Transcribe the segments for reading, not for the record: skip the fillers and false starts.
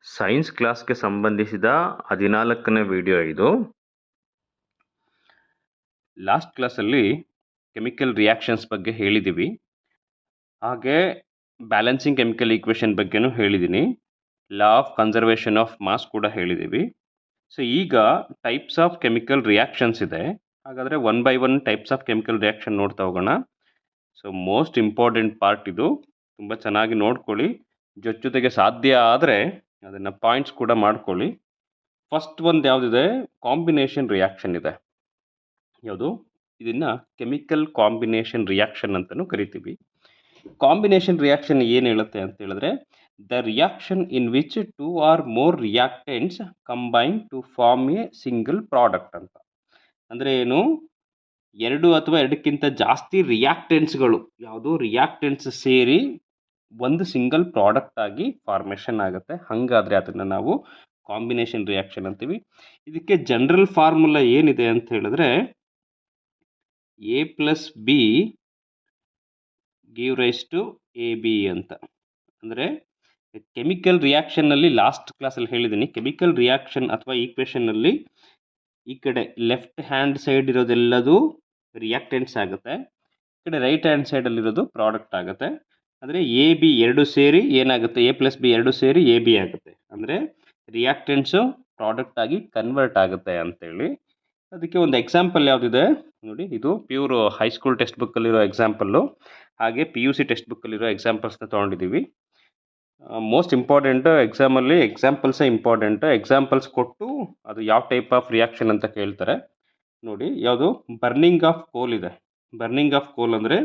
Science ಕ್ಲಾಸ್ಗೆ ಸಂಬಂಧಿಸಿದ 14ನೇ ವಿಡಿಯೋ ಇದು. ಲಾಸ್ಟ್ ಕ್ಲಾಸಲ್ಲಿ ಕೆಮಿಕಲ್ ರಿಯಾಕ್ಷನ್ಸ್ ಬಗ್ಗೆ ಹೇಳಿದ್ದೀವಿ. ಹಾಗೆ ಬ್ಯಾಲೆನ್ಸಿಂಗ್ ಕೆಮಿಕಲ್ ಈಕ್ವೇಷನ್ ಬಗ್ಗೆನೂ ಹೇಳಿದ್ದೀನಿ. Law of conservation of mass ಕೂಡ ಹೇಳಿದ್ದೀವಿ. ಸೊ ಈಗ ಟೈಪ್ಸ್ ಆಫ್ ಕೆಮಿಕಲ್ ರಿಯಾಕ್ಷನ್ಸ್ ಇದೆ. ಹಾಗಾದರೆ 1 by 1 types of chemical reaction ನೋಡ್ತಾ ಹೋಗೋಣ. ಸೊ ಮೋಸ್ಟ್ ಇಂಪಾರ್ಟೆಂಟ್ ಪಾರ್ಟ್ ಇದು, ತುಂಬ ಚೆನ್ನಾಗಿ ನೋಡ್ಕೊಳ್ಳಿ. ಜೊತೆಗೆ ಸಾಧ್ಯ ಆದರೆ ಅದನ್ನು ಪಾಯಿಂಟ್ಸ್ ಕೂಡ ಮಾಡ್ಕೊಳ್ಳಿ. ಫಸ್ಟ್ ಒಂದು ಯಾವುದಿದೆ, ಕಾಂಬಿನೇಷನ್ ರಿಯಾಕ್ಷನ್ ಇದೆ. ಯಾವುದು? ಇದನ್ನು ಕೆಮಿಕಲ್ ಕಾಂಬಿನೇಷನ್ ರಿಯಾಕ್ಷನ್ ಅಂತಲೂ ಕರಿತೀವಿ. ಕಾಂಬಿನೇಷನ್ ರಿಯಾಕ್ಷನ್ ಏನು ಹೇಳುತ್ತೆ ಅಂತ ಹೇಳಿದ್ರೆ, the reaction in which 2 or more reactants combine to form a single product ಅಂತ. ಅಂದರೆ ಏನು? 2 ಅಥವಾ 2ಕ್ಕಿಂತ ಜಾಸ್ತಿ ರಿಯಾಕ್ಟೆಂಟ್ಸ್ಗಳು, ಯಾವುದು ರಿಯಾಕ್ಟೆಂಟ್ಸ್ ಸೇರಿ ಒಂದು ಸಿಂಗಲ್ ಪ್ರಾಡಕ್ಟ್ ಆಗಿ ಫಾರ್ಮೇಷನ್ ಆಗುತ್ತೆ. ಹಾಗಾದರೆ ಅದನ್ನು ನಾವು ಕಾಂಬಿನೇಷನ್ ರಿಯಾಕ್ಷನ್ ಅಂತೀವಿ. ಇದಕ್ಕೆ ಜನರಲ್ ಫಾರ್ಮುಲಾ ಏನಿದೆ ಅಂತ ಹೇಳಿದ್ರೆ, A+B give raise to AB ಅಂತ. ಅಂದರೆ ಕೆಮಿಕಲ್ ರಿಯಾಕ್ಷನ್ನಲ್ಲಿ ಲಾಸ್ಟ್ ಕ್ಲಾಸಲ್ಲಿ ಹೇಳಿದ್ದೀನಿ, ಕೆಮಿಕಲ್ ರಿಯಾಕ್ಷನ್ ಅಥವಾ ಈಕ್ವೇಷನ್ನಲ್ಲಿ ಈ ಕಡೆ ಲೆಫ್ಟ್ ಹ್ಯಾಂಡ್ ಸೈಡ್ ಇರೋದೆಲ್ಲದು ರಿಯಾಕ್ಟೆಂಟ್ಸ್ ಆಗುತ್ತೆ, ಈ ಕಡೆ ರೈಟ್ ಹ್ಯಾಂಡ್ ಸೈಡಲ್ಲಿರೋದು ಪ್ರಾಡಕ್ಟ್ ಆಗುತ್ತೆ. ಅಂದರೆ AB ಎರಡು ಸೇರಿ ಏನಾಗುತ್ತೆ, A+B ಎರಡು ಸೇರಿ AB ಆಗುತ್ತೆ. ಅಂದರೆ ರಿಯಾಕ್ಟೆಂಟ್ಸು ಪ್ರಾಡಕ್ಟ್ ಆಗಿ ಕನ್ವರ್ಟ್ ಆಗುತ್ತೆ ಅಂತೇಳಿ. ಅದಕ್ಕೆ ಒಂದು ಎಕ್ಸಾಂಪಲ್ ಯಾವುದಿದೆ ನೋಡಿ, ಇದು ಪ್ಯೂರ್ ಹೈಸ್ಕೂಲ್ ಟೆಕ್ಸ್ಟ್ ಬುಕ್ಕಲ್ಲಿರೋ ಎಕ್ಸಾಂಪಲ್ಲು, ಹಾಗೆ PUC ಟೆಕ್ಸ್ಟ್ ಬುಕ್ಕಲ್ಲಿರೋ ಎಕ್ಸಾಂಪಲ್ಸ್ನ ತೊಗೊಂಡಿದ್ದೀವಿ. ಮೋಸ್ಟ್ ಇಂಪಾರ್ಟೆಂಟ್ ಎಕ್ಸಾಮಲ್ಲಿ ಎಕ್ಸಾಂಪಲ್ಸೇ ಇಂಪಾರ್ಟೆಂಟ್. ಎಕ್ಸಾಂಪಲ್ಸ್ ಕೊಟ್ಟು ಅದು ಯಾವ ಟೈಪ್ ಆಫ್ ರಿಯಾಕ್ಷನ್ ಅಂತ ಕೇಳ್ತಾರೆ ನೋಡಿ. ಯಾವುದು? ಬರ್ನಿಂಗ್ ಆಫ್ ಕೋಲ್ ಇದೆ. ಬರ್ನಿಂಗ್ ಆಫ್ ಕೋಲ್ ಅಂದರೆ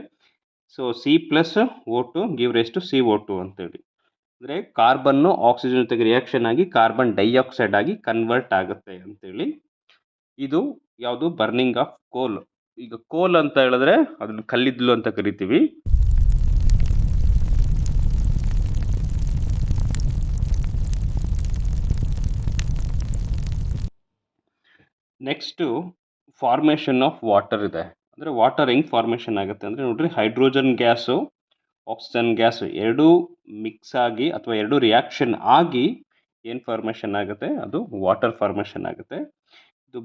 so C+O2 give raise to CO2 ಅಂತೇಳಿ. ಅಂದರೆ ಕಾರ್ಬನ್ನು ಆಕ್ಸಿಜನ್ ಜೊತೆಗೆ ರಿಯಾಕ್ಷನ್ ಆಗಿ ಕಾರ್ಬನ್ ಡೈಆಕ್ಸೈಡ್ ಆಗಿ ಕನ್ವರ್ಟ್ ಆಗುತ್ತೆ ಅಂತೇಳಿ. ಇದು ಯಾವುದು? ಬರ್ನಿಂಗ್ ಆಫ್ ಕೋಲ್. ಈಗ ಕೋಲ್ ಅಂತ ಹೇಳಿದ್ರೆ ಅದನ್ನು ಕಲ್ಲಿದ್ದಲು ಅಂತ ಕರಿತೀವಿ. ನೆಕ್ಸ್ಟು ಫಾರ್ಮೇಷನ್ ಆಫ್ ವಾಟರ್ ಇದೆ. ಅಂದರೆ ವಾಟರ್ ಹೆಂಗೆ ಫಾರ್ಮೇಷನ್ ಆಗುತ್ತೆ ಅಂದರೆ ನೋಡ್ರಿ, ಹೈಡ್ರೋಜನ್ ಗ್ಯಾಸು ಆಕ್ಸಿಜನ್ ಗ್ಯಾಸು ಎರಡೂ ಮಿಕ್ಸ್ ಆಗಿ ಅಥವಾ ಎರಡು ರಿಯಾಕ್ಷನ್ ಆಗಿ ಏನು ಫಾರ್ಮೇಷನ್ ಆಗುತ್ತೆ, ಅದು ವಾಟರ್ ಫಾರ್ಮೇಷನ್ ಆಗುತ್ತೆ. ಇದು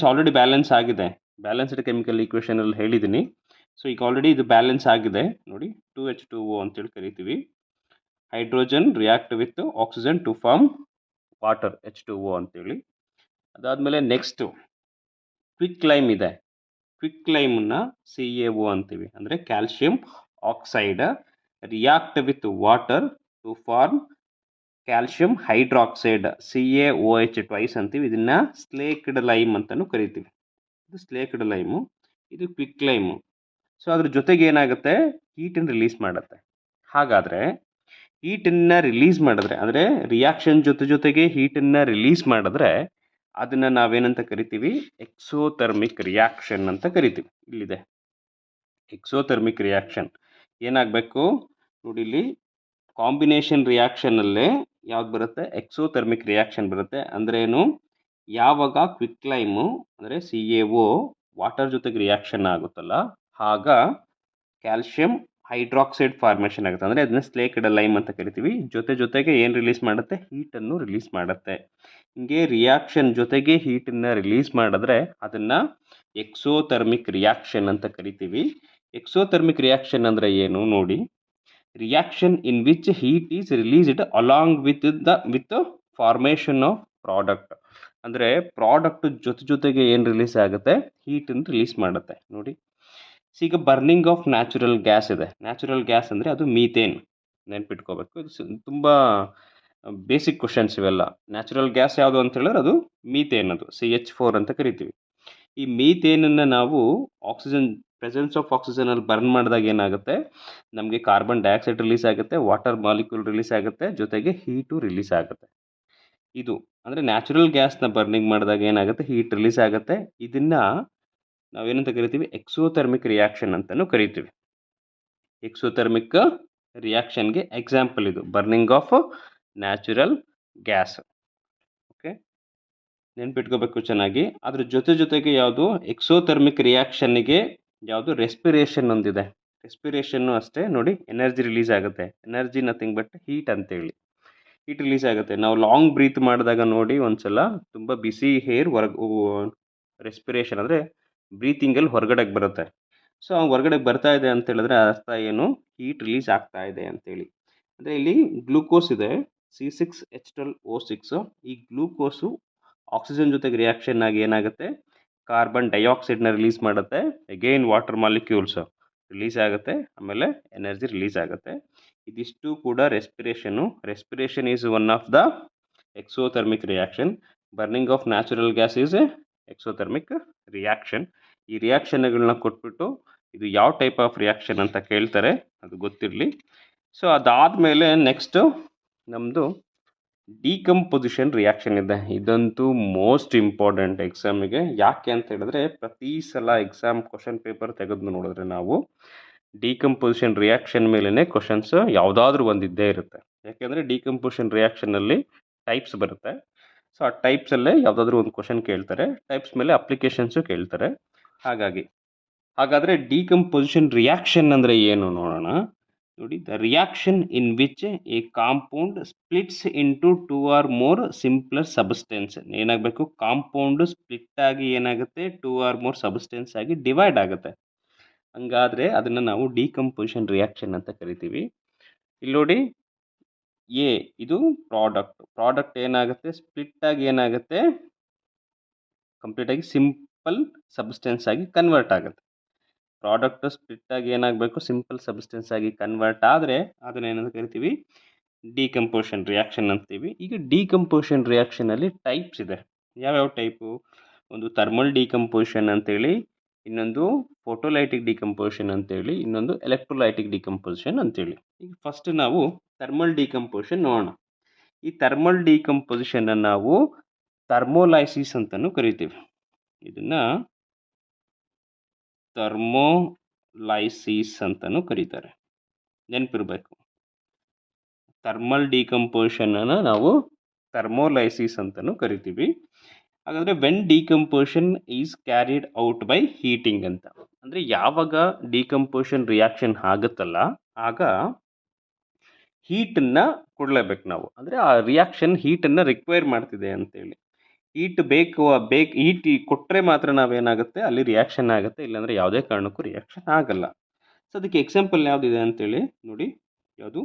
ಆಲ್ರೆಡಿ ಬ್ಯಾಲೆನ್ಸ್ ಆಗಿದೆ. ಬ್ಯಾಲೆನ್ಸ್ಡ್ ಕೆಮಿಕಲ್ ಈಕ್ವೇಷನಲ್ಲಿ ಹೇಳಿದ್ದೀನಿ. ಸೊ ಈಗ ಆಲ್ರೆಡಿ ಇದು ಬ್ಯಾಲೆನ್ಸ್ ಆಗಿದೆ ನೋಡಿ, 2H2O ಅಂತೇಳಿ ಕರಿತೀವಿ. Hydrogen react with oxygen to form water H2O ಅಂತೇಳಿ. ಅದಾದಮೇಲೆ ನೆಕ್ಸ್ಟು ಕ್ವಿಕ್ ಲೈಮ್ ಇದೆ. ಕ್ವಿಕ್ ಲೈಮನ್ನ CaO ಅಂತೀವಿ. ಅಂದರೆ calcium oxide react with water to form calcium hydroxide CaOH twice ಅಂತೀವಿ. ಇದನ್ನು ಸ್ಲೇಕ್ಡ್ ಲೈಮ್ ಅಂತಲೂ ಕರಿತೀವಿ. ಇದು ಸ್ಲೇಕ್ಡ್ ಲೈಮು, ಇದು ಕ್ವಿಕ್ ಲೈಮು. ಸೊ ಅದ್ರ ಜೊತೆಗೆ ಏನಾಗುತ್ತೆ, ಹೀಟನ್ನು ರಿಲೀಸ್ ಮಾಡುತ್ತೆ. ಹಾಗಾದರೆ ಹೀಟನ್ನು ರಿಲೀಸ್ ಮಾಡಿದ್ರೆ, ಅಂದರೆ ರಿಯಾಕ್ಷನ್ ಜೊತೆಗೆ ಹೀಟನ್ನು ರಿಲೀಸ್ ಮಾಡಿದ್ರೆ ಅದನ್ನು ನಾವೇನಂತ ಕರಿತೀವಿ, ಎಕ್ಸೋಥರ್ಮಿಕ್ ರಿಯಾಕ್ಷನ್ ಅಂತ ಕರಿತೀವಿ. ಇಲ್ಲಿದೆ ಎಕ್ಸೋಥರ್ಮಿಕ್ ರಿಯಾಕ್ಷನ್. ಏನಾಗಬೇಕು ನೋಡಿ, ಇಲ್ಲಿ ಕಾಂಬಿನೇಷನ್ ರಿಯಾಕ್ಷನಲ್ಲೇ ಯಾವ್ದು ಬರುತ್ತೆ, ಎಕ್ಸೋಥರ್ಮಿಕ್ ರಿಯಾಕ್ಷನ್ ಬರುತ್ತೆ. ಅಂದರೆ ಏನು, ಯಾವಾಗ ಕ್ವಿಕ್ ಲೈಮು ಅಂದರೆ CaO ವಾಟರ್ ಜೊತೆಗೆ ರಿಯಾಕ್ಷನ್ ಆಗುತ್ತಲ್ಲ, ಆಗ ಕ್ಯಾಲ್ಶಿಯಂ ಹೈಡ್ರಾಕ್ಸೈಡ್ ಫಾರ್ಮೇಷನ್ ಆಗುತ್ತೆ. ಅಂದರೆ ಅದನ್ನ ಸ್ಲೇಕ್ಡ್ ಲೈಮ್ ಅಂತ ಕರಿತೀವಿ. ಜೊತೆಗೆ ಏನು ರಿಲೀಸ್ ಮಾಡುತ್ತೆ, ಹೀಟನ್ನು ರಿಲೀಸ್ ಮಾಡುತ್ತೆ. ಹಿಂಗೆ ರಿಯಾಕ್ಷನ್ ಜೊತೆಗೆ ಹೀಟನ್ನು ರಿಲೀಸ್ ಮಾಡಿದ್ರೆ ಅದನ್ನು ಎಕ್ಸೋಥರ್ಮಿಕ್ ರಿಯಾಕ್ಷನ್ ಅಂತ ಕರಿತೀವಿ. ಎಕ್ಸೋಥರ್ಮಿಕ್ ರಿಯಾಕ್ಷನ್ ಅಂದರೆ ಏನು ನೋಡಿ, reaction in which heat is released along with formation of product. ಅಂದರೆ ಪ್ರಾಡಕ್ಟ್ ಜೊತೆಗೆ ಏನು ರಿಲೀಸ್ ಆಗುತ್ತೆ, ಹೀಟನ್ನು ರಿಲೀಸ್ ಮಾಡುತ್ತೆ ನೋಡಿ. ಈಗ ಬರ್ನಿಂಗ್ ಆಫ್ ನ್ಯಾಚುರಲ್ ಗ್ಯಾಸ್ ಇದೆ. ನ್ಯಾಚುರಲ್ ಗ್ಯಾಸ್ ಅಂದರೆ ಅದು ಮೀಥೇನ್, ನೆನ್ಪಿಟ್ಕೋಬೇಕು. ಇದು ತುಂಬ ಬೇಸಿಕ್ ಕ್ವಶನ್ಸ್ ಇವೆಲ್ಲ. ನ್ಯಾಚುರಲ್ ಗ್ಯಾಸ್ ಯಾವುದು ಅಂತ ಹೇಳಿದ್ರೆ ಅದು ಮೀಥೇನ್, ಅದು CH4 ಅಂತ ಕರಿತೀವಿ. ಈ ಮೀಥೇನನ್ನು ನಾವು ಪ್ರೆಸೆನ್ಸ್ ಆಫ್ ಆಕ್ಸಿಜನಲ್ಲಿ ಬರ್ನ್ ಮಾಡಿದಾಗ ಏನಾಗುತ್ತೆ, ನಮಗೆ ಕಾರ್ಬನ್ ಡೈಆಕ್ಸೈಡ್ ರಿಲೀಸ್ ಆಗುತ್ತೆ, ವಾಟರ್ ಮಾಲಿಕ್ಯೂಲ್ ರಿಲೀಸ್ ಆಗುತ್ತೆ, ಜೊತೆಗೆ ಹೀಟು ರಿಲೀಸ್ ಆಗುತ್ತೆ. ಇದು ಅಂದರೆ ನ್ಯಾಚುರಲ್ ಗ್ಯಾಸ್ನ ಬರ್ನಿಂಗ್ ಮಾಡಿದಾಗ ಏನಾಗುತ್ತೆ, ಹೀಟ್ ರಿಲೀಸ್ ಆಗುತ್ತೆ. ಇದನ್ನು ನಾವೇನಂತ ಕರಿತೀವಿ, ಎಕ್ಸೋಥರ್ಮಿಕ್ ರಿಯಾಕ್ಷನ್ ಅಂತಲೂ ಕರಿತೀವಿ. ಎಕ್ಸೋಥರ್ಮಿಕ್ ರಿಯಾಕ್ಷನ್ಗೆ ಎಕ್ಸಾಂಪಲ್ ಇದು burning of natural gas. Okay, ನೆನ್ಪಿಟ್ಕೋಬೇಕು ಚೆನ್ನಾಗಿ. ಅದ್ರ ಜೊತೆಗೆ ಯಾವುದು, ಎಕ್ಸೋಥರ್ಮಿಕ್ ರಿಯಾಕ್ಷನ್ನಿಗೆ ಯಾವುದು, ರೆಸ್ಪಿರೇಷನ್ ಒಂದಿದೆ. ರೆಸ್ಪಿರೇಷನ್ನು ಅಷ್ಟೇ ನೋಡಿ, ಎನರ್ಜಿ ರಿಲೀಸ್ ಆಗುತ್ತೆ. ಎನರ್ಜಿ ನಥಿಂಗ್ ಬಟ್ ಹೀಟ್ ಅಂತೇಳಿ. ಹೀಟ್ ರಿಲೀಸ್ ಆಗುತ್ತೆ. ನಾವು ಲಾಂಗ್ ಬ್ರೀತ್ ಮಾಡಿದಾಗ ನೋಡಿ ಒಂದ್ಸಲ ತುಂಬ ಬಿಸಿ ಏರ್ ರೆಸ್ಪಿರೇಷನ್ ಅಂದರೆ ಬ್ರೀತಿಂಗಲ್ಲಿ ಹೊರಗಡೆಗೆ ಬರುತ್ತೆ. ಸೊ ಹೊರಗಡೆ ಬರ್ತಾ ಇದೆ ಅಂತ ಹೇಳಿದ್ರೆ ಅರ್ಥ ಏನು, ಹೀಟ್ ರಿಲೀಸ್ ಆಗ್ತಾ ಇದೆ ಅಂತೇಳಿ. ಅಂದರೆ ಇಲ್ಲಿ ಗ್ಲೂಕೋಸ್ ಇದೆ, C6H12O6. ಈ ಗ್ಲೂಕೋಸು ಆಕ್ಸಿಜನ್ ಜೊತೆಗೆ ರಿಯಾಕ್ಷನ್ ಆಗಿ ಏನಾಗುತ್ತೆ, ಕಾರ್ಬನ್ ಡೈಆಕ್ಸೈಡ್ನ ರಿಲೀಸ್ ಮಾಡುತ್ತೆ. ಅಗೈನ್ ವಾಟರ್ ಮಾಲಿಕ್ಯೂಲ್ಸ್ ರಿಲೀಸ್ ಆಗುತ್ತೆ, ಆಮೇಲೆ ಎನರ್ಜಿ ರಿಲೀಸ್ ಆಗುತ್ತೆ. ಇದಿಷ್ಟು ಕೂಡ respiration is one of the exothermic reaction. Burning of natural gas is exothermic reaction. ಈ ರಿಯಾಕ್ಷನ್ಗಳನ್ನ ಕೊಟ್ಬಿಟ್ಟು ಇದು ಯಾವ ಟೈಪ್ ಆಫ್ ರಿಯಾಕ್ಷನ್ ಅಂತ ಕೇಳ್ತಾರೆ, ಅದು ಗೊತ್ತಿರಲಿ. ಸೊ ಅದಾದಮೇಲೆ ನೆಕ್ಸ್ಟು ನಮ್ಮದು ಡಿಕಂಪೊಸಿಷನ್ ರಿಯಾಕ್ಷನ್ ಇದೆ. ಇದಂತೂ ಮೋಸ್ಟ್ ಇಂಪಾರ್ಟೆಂಟ್ ಎಕ್ಸಾಮಿಗೆ. ಯಾಕೆ ಅಂತ ಹೇಳಿದ್ರೆ ಪ್ರತಿ ಸಲ ಎಕ್ಸಾಮ್ ಕ್ವಶನ್ ಪೇಪರ್ ತೆಗೆದು ನೋಡಿದ್ರೆ ನಾವು ಡಿಕಂಪೊಸಿಷನ್ ರಿಯಾಕ್ಷನ್ ಮೇಲೇ ಕ್ವಶನ್ಸ್ ಯಾವುದಾದ್ರೂ ಒಂದು ಇದ್ದೇ ಇರುತ್ತೆ. ಯಾಕೆಂದರೆ ಡಿಕಂಪೊಸಿಷನ್ ರಿಯಾಕ್ಷನಲ್ಲಿ ಟೈಪ್ಸ್ ಬರುತ್ತೆ. ಸೊ ಆ ಟೈಪ್ಸಲ್ಲೇ ಯಾವುದಾದ್ರೂ ಒಂದು ಕ್ವಶನ್ ಕೇಳ್ತಾರೆ, ಟೈಪ್ಸ್ ಮೇಲೆ ಅಪ್ಲಿಕೇಶನ್ಸು ಕೇಳ್ತಾರೆ. ಹಾಗಾದರೆ ಡಿಕಂಪೊಸಿಷನ್ ರಿಯಾಕ್ಷನ್ ಅಂದರೆ ಏನು ನೋಡೋಣ. ನೋಡಿ, the reaction in which A compound splits into 2 or more simpler substance. ಏನಾಗಬೇಕು, ಕಾಂಪೌಂಡ್ ಸ್ಪ್ಲಿಟ್ ಆಗಿ ಏನಾಗುತ್ತೆ, 2 or more ಸಬ್ಸ್ಟೆನ್ಸ್ ಆಗಿ ಡಿವೈಡ್ ಆಗುತ್ತೆ. ಹಂಗಾದರೆ ಅದನ್ನು ನಾವು ಡಿಕಂಪೊಸಿಷನ್ ರಿಯಾಕ್ಷನ್ ಅಂತ ಕರಿತೀವಿ. ಇಲ್ಲಿ ನೋಡಿ, ಇದು ಪ್ರಾಡಕ್ಟ್ ಏನಾಗುತ್ತೆ, ಸ್ಪ್ಲಿಟ್ ಆಗಿ ಏನಾಗುತ್ತೆ, ಕಂಪ್ಲೀಟಾಗಿ ಸಿಂಪಲ್ ಸಬ್ಸ್ಟೆನ್ಸ್ ಆಗಿ ಕನ್ವರ್ಟ್ ಆಗುತ್ತೆ. ಪ್ರಾಡಕ್ಟ್ ಸ್ಪ್ಲಿಟ್ ಆಗಿ ಏನಾಗಬೇಕು, ಸಿಂಪಲ್ ಸಬ್ಸ್ಟೆನ್ಸ್ ಆಗಿ ಕನ್ವರ್ಟ್ ಆದರೆ ಅದನ್ನ ಏನಂತ ಕರಿತೀವಿ, ಡಿಕಂಪೊಸಿಷನ್ ರಿಯಾಕ್ಷನ್ ಅಂತೀವಿ. ಈಗ ಡಿಕಂಪೊಸಿಷನ್ ರಿಯಾಕ್ಷನಲ್ಲಿ ಟೈಪ್ಸ್ ಇದೆ. ಯಾವ್ಯಾವ ಟೈಪು, ಒಂದು ಥರ್ಮಲ್ ಡಿಕಂಪೊಸಿಷನ್ ಅಂತೇಳಿ, ಇನ್ನೊಂದು ಫೋಟೋಲೈಟಿಕ್ ಡಿಕಂಪೊಸಿಷನ್ ಅಂತೇಳಿ, ಇನ್ನೊಂದು ಎಲೆಕ್ಟ್ರೋಲೈಟಿಕ್ ಡಿಕಂಪೊಸಿಷನ್ ಅಂತೇಳಿ. ಈಗ ಫಸ್ಟ್ ನಾವು ಥರ್ಮಲ್ ಡಿಕಂಪೊಸಿಷನ್ ನೋಡೋಣ. ಈ ಥರ್ಮಲ್ ಡಿಕಂಪೊಸಿಷನ್ನ ನಾವು ಥರ್ಮೋಲೈಸಿಸ್ ಅಂತಲೂ ಕರಿತೀವಿ. ಇದನ್ನು ಥರ್ಮೋಲೈಸಿಸ್ ಅಂತಲೂ ಕರೀತಾರೆ, ನೆನಪಿರಬೇಕು. ಥರ್ಮಲ್ ಡಿಕಂಪೊಸಿಷನನ್ನು ನಾವು ಥರ್ಮೋಲೈಸಿಸ್ ಅಂತಲೂ ಕರಿತೀವಿ. ಹಾಗಾದರೆ when decomposition is carried out by heating ಅಂತ. ಅಂದರೆ ಯಾವಾಗ ಡಿಕಂಪೊಸಿಷನ್ ರಿಯಾಕ್ಷನ್ ಆಗುತ್ತಲ್ಲ, ಆಗ ಹೀಟನ್ನು ಕೊಡಲೇಬೇಕು ನಾವು. ಅಂದರೆ ಆ ರಿಯಾಕ್ಷನ್ ಹೀಟನ್ನು ರಿಕ್ವೈರ್ ಮಾಡ್ತಿದೆ ಅಂತೇಳಿ. ಹೀಟ್ ಹೀಟ್ ಕೊಟ್ಟರೆ ಮಾತ್ರ ನಾವೇನಾಗುತ್ತೆ, ಅಲ್ಲಿ ರಿಯಾಕ್ಷನ್ ಆಗುತ್ತೆ, ಇಲ್ಲಾಂದರೆ ಯಾವುದೇ ಕಾರಣಕ್ಕೂ ರಿಯಾಕ್ಷನ್ ಆಗಲ್ಲ. ಸೊ ಅದಕ್ಕೆ ಎಕ್ಸಾಂಪಲ್ ಯಾವುದಿದೆ ಅಂತೇಳಿ ನೋಡಿ. ಯಾವುದು,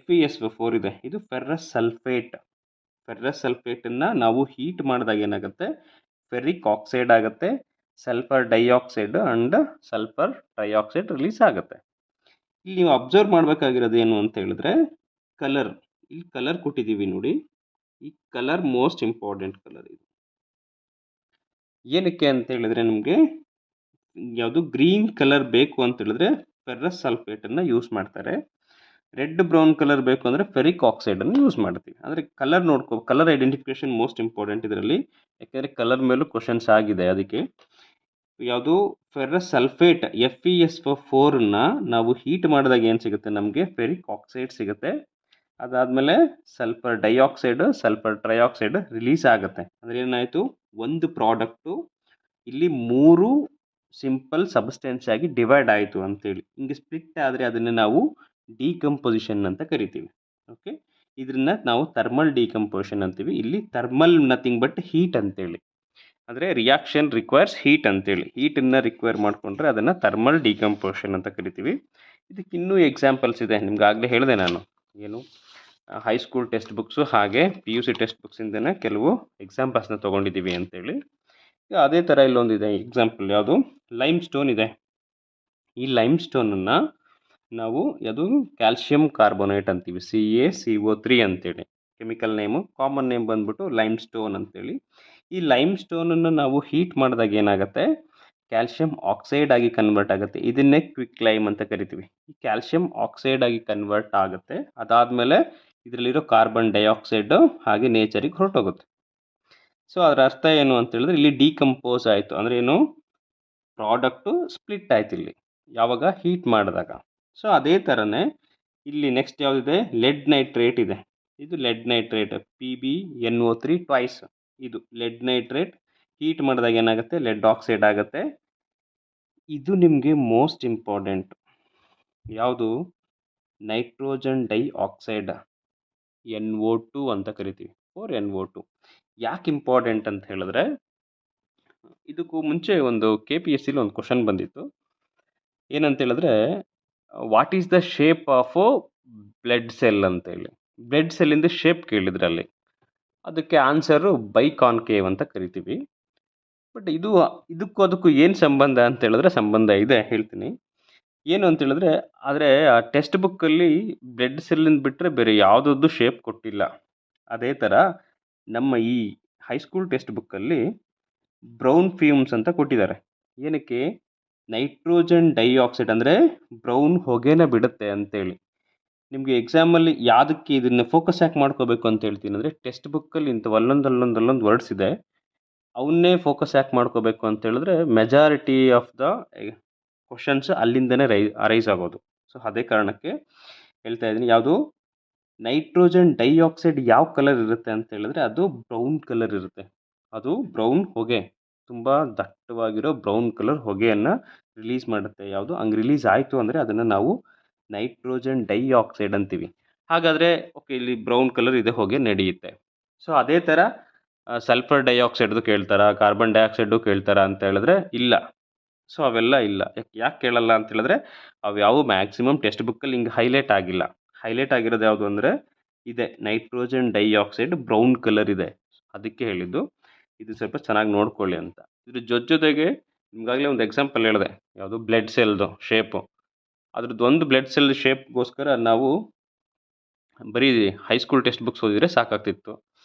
FeSO4 ಇದೆ. ಇದು ಫೆರ್ರಸ್ ಸಲ್ಫೇಟನ್ನು ನಾವು ಹೀಟ್ ಮಾಡಿದಾಗ ಏನಾಗುತ್ತೆ, ಫೆರಿಕ್ ಆಕ್ಸೈಡ್ ಆಗುತ್ತೆ, sulphur dioxide and sulphur trioxide release ಆಗುತ್ತೆ. ಇಲ್ಲಿ ನೀವು ಅಬ್ಸರ್ವ್ ಮಾಡಬೇಕಾಗಿರೋದು ಏನು ಅಂತ ಹೇಳಿದ್ರೆ, ಇಲ್ಲಿ ಕಲರ್ ಕೊಟ್ಟಿದ್ದೀವಿ ನೋಡಿ. ಈ ಕಲರ್ ಮೋಸ್ಟ್ ಇಂಪಾರ್ಟೆಂಟ್ ಕಲರ್. ಇದು ಏನಕ್ಕೆ ಅಂತ ಹೇಳಿದ್ರೆ, ನಿಮಗೆ ಯಾವುದು ಗ್ರೀನ್ ಕಲರ್ ಬೇಕು ಅಂತ ಹೇಳಿದ್ರೆ ಫೆರ್ರಸ್ ಸಲ್ಫೇಟನ್ನು ಯೂಸ್ ಮಾಡ್ತಾರೆ. ರೆಡ್ ಬ್ರೌನ್ ಕಲರ್ ಬೇಕು ಅಂದರೆ ಫೆರಿಕ್ ಆಕ್ಸೈಡನ್ನು ಯೂಸ್ ಮಾಡ್ತೀವಿ. ಅಂದರೆ ಕಲರ್ ಐಡೆಂಟಿಫಿಕೇಶನ್ ಮೋಸ್ಟ್ ಇಂಪಾರ್ಟೆಂಟ್ ಇದರಲ್ಲಿ. ಯಾಕೆಂದರೆ ಕಲರ್ ಮೇಲೂ ಕ್ವಶನ್ಸ್ ಆಗಿದೆ. ಅದಕ್ಕೆ ಯಾವುದು, ಫೆರ್ರಸ್ ಸಲ್ಫೇಟ್ FeSO4ನ್ನ ನಾವು ಹೀಟ್ ಮಾಡಿದಾಗ ಏನು ಸಿಗುತ್ತೆ, ನಮಗೆ ಫೆರಿಕ್ ಆಕ್ಸೈಡ್ ಸಿಗುತ್ತೆ. ಅದಾದಮೇಲೆ sulphur dioxide, sulphur trioxide release ಆಗುತ್ತೆ. ಅಂದರೆ ಏನಾಯಿತು, ಒಂದು ಪ್ರಾಡಕ್ಟು ಇಲ್ಲಿ 3 ಸಿಂಪಲ್ ಸಬ್ಸ್ಟೆನ್ಸ್ ಆಗಿ ಡಿವೈಡ್ ಆಯಿತು ಅಂತೇಳಿ. ಹಿಂಗೆ ಸ್ಪ್ಲಿಟ್ ಆದರೆ ಅದನ್ನು ನಾವು ಡಿಕಂಪೊಸಿಷನ್ ಅಂತ ಕರಿತೀವಿ. ಓಕೆ, ಇದನ್ನ ನಾವು ಥರ್ಮಲ್ ಡಿಕಂಪೊಸಿಷನ್ ಅಂತೀವಿ. ಇಲ್ಲಿ ಥರ್ಮಲ್ ನಥಿಂಗ್ ಬಟ್ ಹೀಟ್ ಅಂತೇಳಿ. ಅಂದರೆ ರಿಯಾಕ್ಷನ್ ರಿಕ್ವೈರ್ಸ್ ಹೀಟ್ ಅಂತೇಳಿ. ಹೀಟನ್ನು ರಿಕ್ವೈರ್ ಮಾಡಿಕೊಂಡ್ರೆ ಅದನ್ನು ಥರ್ಮಲ್ ಡಿಕಂಪೊಸಿಷನ್ ಅಂತ ಕರಿತೀವಿ. ಇದಕ್ಕೆ ಇನ್ನೂ ಎಕ್ಸಾಂಪಲ್ಸ್ ಇದೆ. ನಿಮ್ಗೆ ಆಗಲೇ ಹೇಳಿದೆ ನಾನು, ಏನು, ಹೈಸ್ಕೂಲ್ ಟೆಕ್ಸ್ಟ್ ಬುಕ್ಸು ಹಾಗೆ PUC ಟೆಕ್ಸ್ಟ್ ಬುಕ್ಸಿಂದನೇ ಕೆಲವು ಎಕ್ಸಾಂಪಲ್ಸ್ನ ತೊಗೊಂಡಿದ್ದೀವಿ ಅಂತೇಳಿ. ಅದೇ ಥರ ಇಲ್ಲೊಂದಿದೆ ಎಕ್ಸಾಂಪಲ್. ಯಾವುದು, ಲೈಮ್ ಸ್ಟೋನ್ ಇದೆ. ಈ ಲೈಮ್ ಸ್ಟೋನನ್ನು ನಾವು ಯಾವುದು ಕ್ಯಾಲ್ಶಿಯಂ ಕಾರ್ಬೋನೇಟ್ ಅಂತೀವಿ, CaCO3 ಅಂತೇಳಿ. ಕೆಮಿಕಲ್ ನೇಮು, ಕಾಮನ್ ನೇಮ್ ಬಂದ್ಬಿಟ್ಟು ಲೈಮ್ ಸ್ಟೋನ್ ಅಂತೇಳಿ. ಈ ಲೈಮ್ ಸ್ಟೋನನ್ನು ನಾವು ಹೀಟ್ ಮಾಡಿದಾಗ ಏನಾಗುತ್ತೆ, ಕ್ಯಾಲ್ಶಿಯಂ ಆಕ್ಸೈಡ್ ಆಗಿ ಕನ್ವರ್ಟ್ ಆಗುತ್ತೆ. ಇದನ್ನೇ ಕ್ವಿಕ್ ಲೈಮ್ ಅಂತ ಕರಿತೀವಿ. ಈ ಕ್ಯಾಲ್ಶಿಯಂ ಆಕ್ಸೈಡ್ ಆಗಿ ಕನ್ವರ್ಟ್ ಆಗುತ್ತೆ. ಅದಾದಮೇಲೆ ಇದರಲ್ಲಿರೋ ಕಾರ್ಬನ್ ಡೈಆಕ್ಸೈಡ್ ಹಾಗೆ ನೇಚರಿಗೆ ಹೊರಟೋಗುತ್ತೆ. ಸೊ ಅದರ ಅರ್ಥ ಏನು ಅಂತ ಹೇಳಿದ್ರೆ, ಇಲ್ಲಿ ಡಿಕಂಪೋಸ್ ಆಯಿತು. ಅಂದರೆ ಏನು, ಪ್ರಾಡಕ್ಟು ಸ್ಪ್ಲಿಟ್ ಆಯ್ತು ಇಲ್ಲಿ ಯಾವಾಗ ಹೀಟ್ ಮಾಡಿದಾಗ. ಸೊ ಅದೇ ಥರನೇ ಇಲ್ಲಿ ನೆಕ್ಸ್ಟ್ ಯಾವುದಿದೆ, ಲೆಡ್ ನೈಟ್ರೇಟ್ ಇದೆ. ಇದು ಲೆಡ್ ನೈಟ್ರೇಟ್, PbNO3 ಟ್ವೈಸ್. ಇದು ಲೆಡ್ ನೈಟ್ರೇಟ್ ಹೀಟ್ ಮಾಡಿದಾಗ ಏನಾಗುತ್ತೆ, ಲೆಡ್ ಆಕ್ಸೈಡ್ ಆಗುತ್ತೆ. ಇದು ನಿಮಗೆ ಮೋಸ್ಟ್ ಇಂಪಾರ್ಟೆಂಟ್. ಯಾವುದು, ನೈಟ್ರೋಜನ್ ಡೈಆಕ್ಸೈಡ್. NO2 ಅಂತ ಕರಿತೀವಿ. 4NO2 ಯಾಕೆ ಇಂಪಾರ್ಟೆಂಟ್ ಅಂತ ಹೇಳಿದ್ರೆ, ಇದಕ್ಕೂ ಮುಂಚೆ ಒಂದು KPSCಲಿ ಒಂದು ಕ್ವಶನ್ ಬಂದಿತ್ತು. ಏನಂತ ಹೇಳಿದ್ರೆ, what is the shape of blood cell ಅಂತೇಳಿ. ಬ್ಲಡ್ ಸೆಲ್ಲಿಂದ ಶೇಪ್ ಕೇಳಿದ್ರಲ್ಲಿ, ಅದಕ್ಕೆ ಆನ್ಸರು ಬೈಕಾನ್ಕೇವ್ ಅಂತ ಕರಿತೀವಿ. ಬಟ್ ಇದಕ್ಕೂ ಅದಕ್ಕೂ ಏನು ಸಂಬಂಧ ಅಂತ ಹೇಳಿದ್ರೆ, ಸಂಬಂಧ ಇದೆ, ಹೇಳ್ತೀನಿ. ಏನು ಅಂತ ಹೇಳಿದ್ರೆ, ಆದರೆ ಆ ಟೆಕ್ಸ್ಟ್ ಬುಕ್ಕಲ್ಲಿ ಬ್ಲಡ್ ಸೆಲ್ಲಿಂದ ಬಿಟ್ಟರೆ ಬೇರೆ ಯಾವುದದ್ದು ಶೇಪ್ ಕೊಟ್ಟಿಲ್ಲ. ಅದೇ ಥರ ನಮ್ಮ ಈ ಹೈಸ್ಕೂಲ್ ಟೆಕ್ಸ್ಟ್ ಬುಕ್ಕಲ್ಲಿ ಬ್ರೌನ್ ಫ್ಯೂಮ್ಸ್ ಅಂತ ಕೊಟ್ಟಿದ್ದಾರೆ. ಏನಕ್ಕೆ? ನೈಟ್ರೋಜನ್ ಡೈಆಕ್ಸೈಡ್ ಅಂದರೆ ಬ್ರೌನ್ ಹೊಗೆನ ಬಿಡುತ್ತೆ ಅಂತೇಳಿ. ನಿಮಗೆ ಎಕ್ಸಾಮಲ್ಲಿ ಯಾವುದಕ್ಕೆ ಇದನ್ನು ಫೋಕಸ್ ಯಾಕೆ ಮಾಡ್ಕೋಬೇಕು ಅಂತ ಹೇಳ್ತೀನಿ ಅಂದರೆ, ಟೆಕ್ಸ್ಟ್ ಬುಕ್ಕಲ್ಲಿ ಇಂಥ ಅಲ್ಲೊಂದು ವರ್ಡ್ಸ್ ಇದೆ, ಅವನ್ನೇ ಫೋಕಸ್ ಯಾಕೆ ಮಾಡ್ಕೋಬೇಕು ಅಂತ ಹೇಳಿದ್ರೆ, ಮೆಜಾರಿಟಿ ಆಫ್ ದ ಕ್ವಶನ್ಸ್ ಅಲ್ಲಿಂದನೇ ಅರೈಸ್ ಆಗೋದು. ಸೊ ಅದೇ ಕಾರಣಕ್ಕೆ ಹೇಳ್ತಾ ಇದ್ದೀನಿ. ಯಾವುದು? ನೈಟ್ರೋಜನ್ ಡೈಆಕ್ಸೈಡ್ ಯಾವ ಕಲರ್ ಇರುತ್ತೆ ಅಂತ ಹೇಳಿದ್ರೆ, ಅದು ಬ್ರೌನ್ ಕಲರ್ ಇರುತ್ತೆ. ಅದು ಬ್ರೌನ್ ಹೊಗೆ, ತುಂಬ ದಟ್ಟವಾಗಿರೋ ಬ್ರೌನ್ ಕಲರ್ ಹೊಗೆಯನ್ನು ರಿಲೀಸ್ ಮಾಡುತ್ತೆ. ಯಾವುದು? ಹಂಗೆ ರಿಲೀಸ್ ಆಯಿತು ಅಂದರೆ ಅದನ್ನು ನಾವು ನೈಟ್ರೋಜನ್ ಡೈಆಕ್ಸೈಡ್ ಅಂತೀವಿ. ಹಾಗಾದರೆ ಓಕೆ, ಇಲ್ಲಿ ಬ್ರೌನ್ ಕಲರ್ ಇದೆ, ಹೊಗೆ ನಡೆಯುತ್ತೆ. ಸೊ ಅದೇ ಥರ ಸಲ್ಫರ್ ಡೈಆಕ್ಸೈಡ್ದು ಕೇಳ್ತಾರಾ, ಕಾರ್ಬನ್ ಡೈಆಕ್ಸೈಡು ಕೇಳ್ತಾರಾ ಅಂತ ಹೇಳಿದ್ರೆ ಇಲ್ಲ. ಸೊ ಅವೆಲ್ಲ ಇಲ್ಲ. ಯಾಕೆ ಕೇಳಲ್ಲ ಅಂತ ಹೇಳಿದ್ರೆ, ಅವು ಮ್ಯಾಕ್ಸಿಮಮ್ ಟೆಕ್ಸ್ಟ್ ಬುಕ್ಕಲ್ಲಿ ಹಿಂಗೆ ಹೈಲೈಟ್ ಆಗಿಲ್ಲ. ಹೈಲೈಟ್ ಆಗಿರೋದು ಯಾವುದು ಅಂದರೆ ಇದೆ, ನೈಟ್ರೋಜನ್ ಡೈಆಕ್ಸೈಡ್ ಬ್ರೌನ್ ಕಲರ್ ಇದೆ, ಅದಕ್ಕೆ ಹೇಳಿದ್ದು. ಇದು ಸ್ವಲ್ಪ ಚೆನ್ನಾಗಿ ನೋಡ್ಕೊಳ್ಳಿ ಅಂತ. ಇದ್ರ ಜೊತೆಗೆ ನಿಮ್ಗಾಗಲೇ ಒಂದು ಎಕ್ಸಾಂಪಲ್ ಹೇಳಿದೆ, ಯಾವುದು? ಬ್ಲಡ್ ಸೆಲ್ದು ಶೇಪು. ಅದ್ರದ್ದು ಒಂದು ಬ್ಲಡ್ ಸೆಲ್ ಶೇಪ್ಗೋಸ್ಕರ ನಾವು ಬರೀ ಹೈಸ್ಕೂಲ್ ಟೆಕ್ಸ್ಟ್ ಬುಕ್ಸ್ ಓದಿದರೆ ಸಾಕಾಗ್ತಿತ್ತು.